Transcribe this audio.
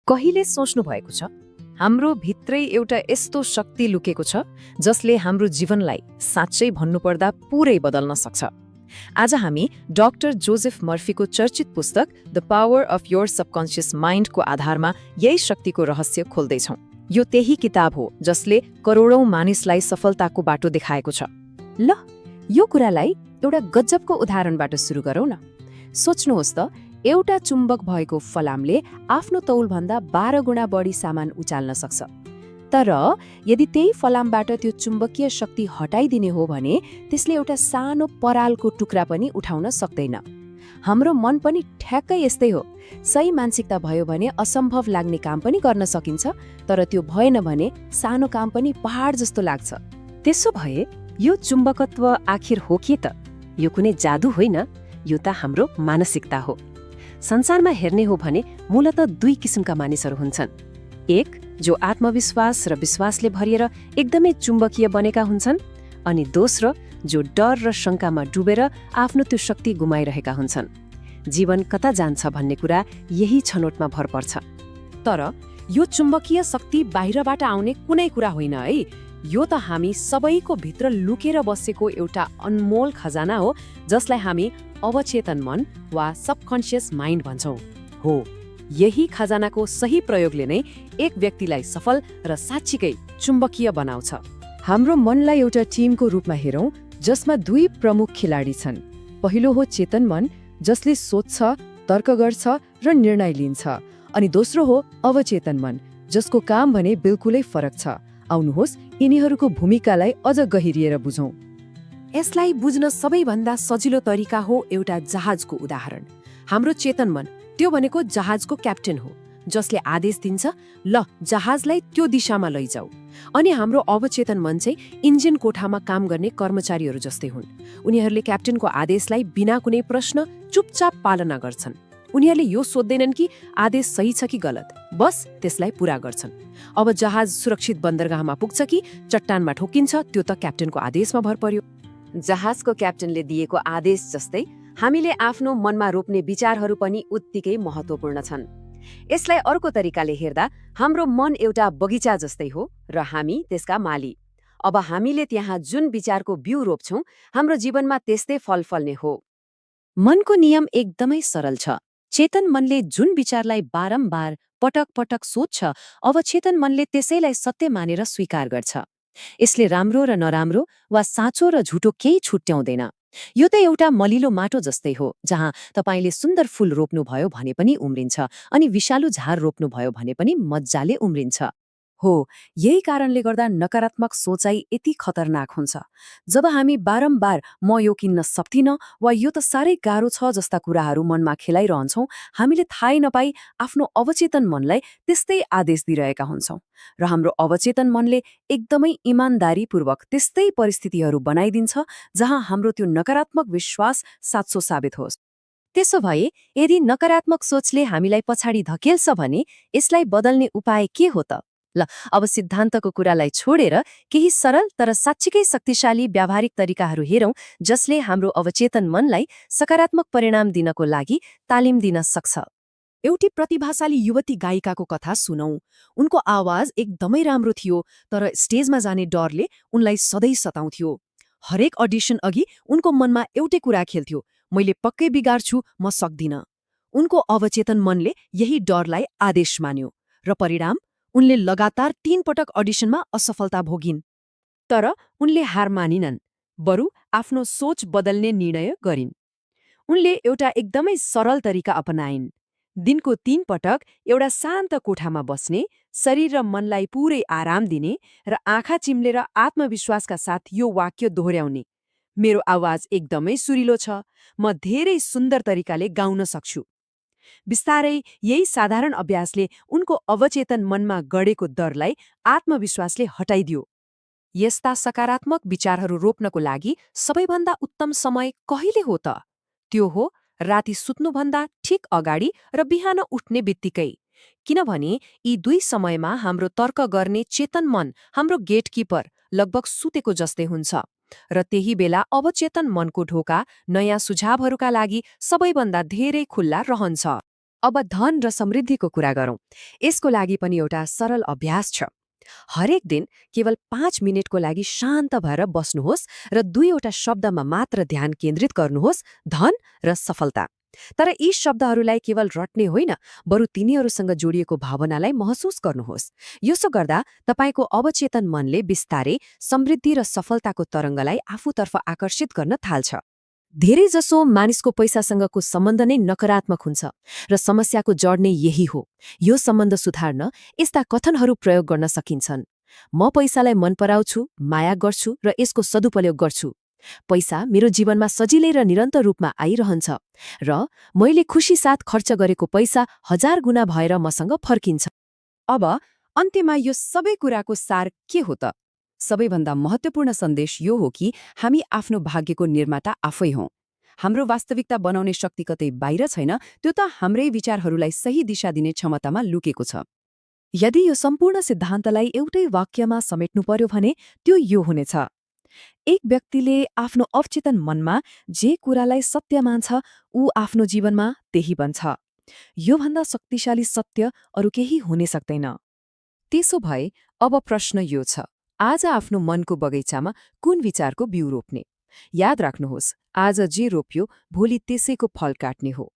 कहिले सोच्नु भएको छ हाम्रो भित्रै एउटा यस्तो शक्ति लुकेको छ जसले हाम्रो जीवनलाई साँच्चै भन्नुपर्दा पुरै बदल्न सक्छ। आज हामी डाक्टर जोसेफ मर्फीको चर्चित पुस्तक the power of your subconscious माइन्डको आधारमा यही शक्तिको रहस्य खोल्दैछौँ। यो त्यही किताब हो जसले करोडौं मानिसलाई सफलताको बाटो देखाएको छ। ल, यो कुरालाई एउटा गजबको उदाहरणबाट सुरु गरौँ न। सोच्नुहोस् त, एउटा चुम्बक भएको फलामले आफ्नो तौलभन्दा 12 गुणा बढी सामान उचाल्न सक्छ। तर यदि त्यही फलामबाट त्यो चुम्बकीय शक्ति हटाइदिने हो भने त्यसले एउटा सानो परालको टुक्रा पनि उठाउन सक्दैन। हाम्रो मन पनि ठ्याक्कै यस्तै हो। सही मानसिकता भयो भने असम्भव लाग्ने काम पनि गर्न सकिन्छ, तर त्यो भएन भने सानो काम पनि पहाड जस्तो लाग्छ। त्यसो भए यो चुम्बकत्व आखिर हो के त? यो कुनै जादु होइन, यो त हाम्रो मानसिकता हो। संसारमा हेर्ने हो भने मूलत दुई किसिमका मानिसहरू हुन्छन्। एक जो आत्मविश्वास र विश्वासले भरिएर एकदमै चुम्बकीय बनेका हुन्छन्, अनि दोस्रो जो डर र शङ्कामा डुबेर आफ्नो त्यो शक्ति गुमाइरहेका हुन्छन्। जीवन कता जान्छ भन्ने कुरा यही छनोटमा भर पर्छ। तर यो चुम्बकीय शक्ति बाहिरबाट आउने कुनै कुरा होइन है। यो त हामी सबैको भित्र लुकेर बसेको एउटा अनमोल खजाना हो, जसलाई हामी अवचेतन मन वा सबकन्सियस माइन्ड भन्छौँ। हो, यही खजानाको सही प्रयोगले नै एक व्यक्तिलाई सफल र साँच्चीकै चुम्बकीय बनाउँछ। हाम्रो मनलाई एउटा टिमको रूपमा हेरौँ जसमा दुई प्रमुख खेलाडी छन्। पहिलो हो चेतन मन, जसले सोच्छ, तर्क गर्छ र निर्णय लिन्छ, अनि दोस्रो हो अवचेतन मन, जसको काम भने बिल्कुलै फरक छ। आउनुहोस् यिनीहरूको भूमिकालाई अझ गहिरिएर बुझौँ। यसलाई बुझ्न सबैभन्दा सजिलो तरिका हो एउटा जहाजको उदाहरण। हाम्रो चेतन मन त्यो भनेको जहाजको क्याप्टेन हो, जसले आदेश दिन्छ, ल जहाजलाई त्यो दिशामा लैजाऊ। अनि हाम्रो अवचेतन मन चाहिँ इन्जिन कोठामा काम गर्ने कर्मचारीहरू जस्तै हुन्। उनीहरूले क्याप्टेनको आदेशलाई बिना कुनै प्रश्न चुपचाप पालना गर्छन्। उनीहरूले यो सोध्दैनन् कि आदेश सही छ कि गलत, बस त्यसलाई पूरा गर्छन्। अब जहाज सुरक्षित बन्दरगाहमा पुग्छ कि चट्टानमा ठोकिन्छ, त्यो त क्याप्टेनको आदेशमा भर पर्यो। जहाजको क्याप्टेनले दिएको आदेश जस्तै हामीले आफ्नो मनमा रोप्ने विचारहरू पनि उत्तिकै महत्त्वपूर्ण छन्। यसलाई अर्को तरिकाले हेर्दा हाम्रो मन एउटा बगैँचा जस्तै हो र हामी त्यसका माली। अब हामीले त्यहाँ जुन विचारको बिउ रोप्छौँ, हाम्रो जीवनमा त्यस्तै फल फल्ने हो। मनको नियम एकदमै सरल छ। चेतन मनले जुन विचारलाई बारम्बार पटक पटक सोध्छ, अवचेतन मनले त्यसैलाई सत्य मानेर स्वीकार गर्छ। यसले राम्रो र नराम्रो वा साँचो र झुटो केही छुट्याउँदैन। यो त एउटा मलिलो माटो जस्तै हो, जहाँ तपाईले सुन्दर फूल रोप्नुभयो भने पनि उम्रिन्छ, अनि विषालु झार रोप्नुभयो भने पनि मज्जाले उम्रिन्छ। हो, यही कारणले गर्दा नकारात्मक सोचाइ यति खतरनाक हुन्छ। जब हामी बारम्बार म यो किन्न सक्दिनँ वा यो त साह्रै गाह्रो छ जस्ता कुराहरू मनमा खेलाइरहन्छौँ, हामीले थाहै नपाई आफ्नो अवचेतन मनलाई त्यस्तै आदेश दिइरहेका हुन्छौँ। र हाम्रो अवचेतन मनले एकदमै इमान्दारीपूर्वक त्यस्तै परिस्थितिहरू बनाइदिन्छ जहाँ हाम्रो त्यो नकारात्मक विश्वास साँचो साबित होस्। त्यसो भए यदि नकारात्मक सोचले हामीलाई पछाडि धकेल्छ भने यसलाई बदल्ने उपाय के हो त? ल, अब सिद्धान्तको कुरालाई छोडेर केही सरल तर साँच्चीकै शक्तिशाली व्यावहारिक तरिकाहरू हेरौँ जसले हाम्रो अवचेतन मनलाई सकारात्मक परिणाम दिनको लागि तालिम दिन सक्छ। एउटी प्रतिभाशाली युवती गायिकाको कथा सुनौ। उनको आवाज एकदमै राम्रो थियो, तर स्टेजमा जाने डरले उनलाई सधैँ सताउँथ्यो। हरेक अडिसन अघि उनको मनमा एउटै कुरा खेल्थ्यो, मैले पक्कै बिगार्छु, म सक्दिनँ। उनको अवचेतन मनले यही डरलाई आदेश मान्यो, र परिणाम उनले लगातार 3 पटक अडिसनमा असफलता भोगिन्। तर उनले हार मानिनन्, बरु आफ्नो सोच बदल्ने निर्णय गरिन्। उनले एउटा एकदमै सरल तरिका अपनाइन्। दिनको 3 पटक एउटा शान्त कोठामा बस्ने, शरीर र मनलाई पुरै आराम दिने र आँखा चिम्लेर आत्मविश्वासका साथ यो वाक्य दोहोर्याउने, मेरो आवाज एकदमै सुरिलो छ, म धेरै सुन्दर तरिकाले गाउन सक्छु। बिस्तारै यही साधारण अभ्यासले उनको अवचेतन मनमा गढेको डरलाई आत्मविश्वासले हटाइदियो। यस्ता सकारात्मक विचारहरू रोप्नको लागि सबैभन्दा उत्तम समय कहिले हो त? त्यो हो राति सुत्नुभन्दा ठिक अगाडि र बिहान उठ्ने बित्तिकै। किनभने यी दुई समयमा हाम्रो तर्क गर्ने चेतन मन, हाम्रो गेटकिपर, लगभग सुतेको जस्तै हुन्छ, र त्यही बेला अवचेतन मनको ढोका नयाँ सुझावहरूका लागि सबैभन्दा धेरै खुल्ला रहन्छ। अब धन र समृद्धिको कुरा गरौँ। यसको लागि पनि एउटा सरल अभ्यास छ। हरेक दिन केवल 5 मिनेटको लागि शान्त भएर बस्नुहोस् र 2वटा शब्दमा मात्र ध्यान केन्द्रित गर्नुहोस्, धन र सफलता। तर यी शब्दहरूलाई केवल रट्ने होइन, बरु तिनीहरूसँग जोडिएको भावनालाई महसुस गर्नुहोस्। यसो गर्दा तपाईँको अवचेतन मनले बिस्तारै समृद्धि र सफलताको तरङ्गलाई आफूतर्फ आकर्षित गर्न थाल्छ। धेरैजसो मानिसको पैसासँगको सम्बन्ध नै नकारात्मक हुन्छ र समस्याको जड नै यही हो। यो सम्बन्ध सुधार्न यस्ता कथनहरू प्रयोग गर्न सकिन्छन्। म पैसालाई मन पराउँछु, माया गर्छु र यसको सदुपयोग गर्छु। पैसा मेरो जीवनमा सजिलै र निरन्तर रूपमा आइरहन्छ र मैले खुसी साथ खर्च गरेको पैसा 1000 गुणा भएर मसँग फर्किन्छ। अब अन्त्यमा यो सबै कुराको सार के हो त? सबैभन्दा महत्त्वपूर्ण सन्देश यो हो कि हामी आफ्नो भाग्यको निर्माता आफै हौं। हाम्रो वास्तविकता बनाउने शक्ति कतै बाहिर छैन, त्यो त हाम्रै विचारहरूलाई सही दिशा दिने क्षमतामा लुकेको छ। यदि यो सम्पूर्ण सिद्धान्तलाई एउटै वाक्यमा समेट्नु पर्यो भने त्यो यो हुनेछ: एक व्यक्तिले आफ्नो अवचेतन मनमा जे कुरालाई सत्य मान्छ, ऊ आफ्नो जीवनमा त्यही बन्छ। योभन्दा शक्तिशाली सत्य अरू केही हुनै सक्दैन। त्यसो भए अब प्रश्न यो छ, आज आफ्नो मनको बगैँचामा कुन विचारको बिउ रोप्ने? याद राख्नुहोस्, आज जे रोप्यो भोलि त्यसैको फल काट्ने हो।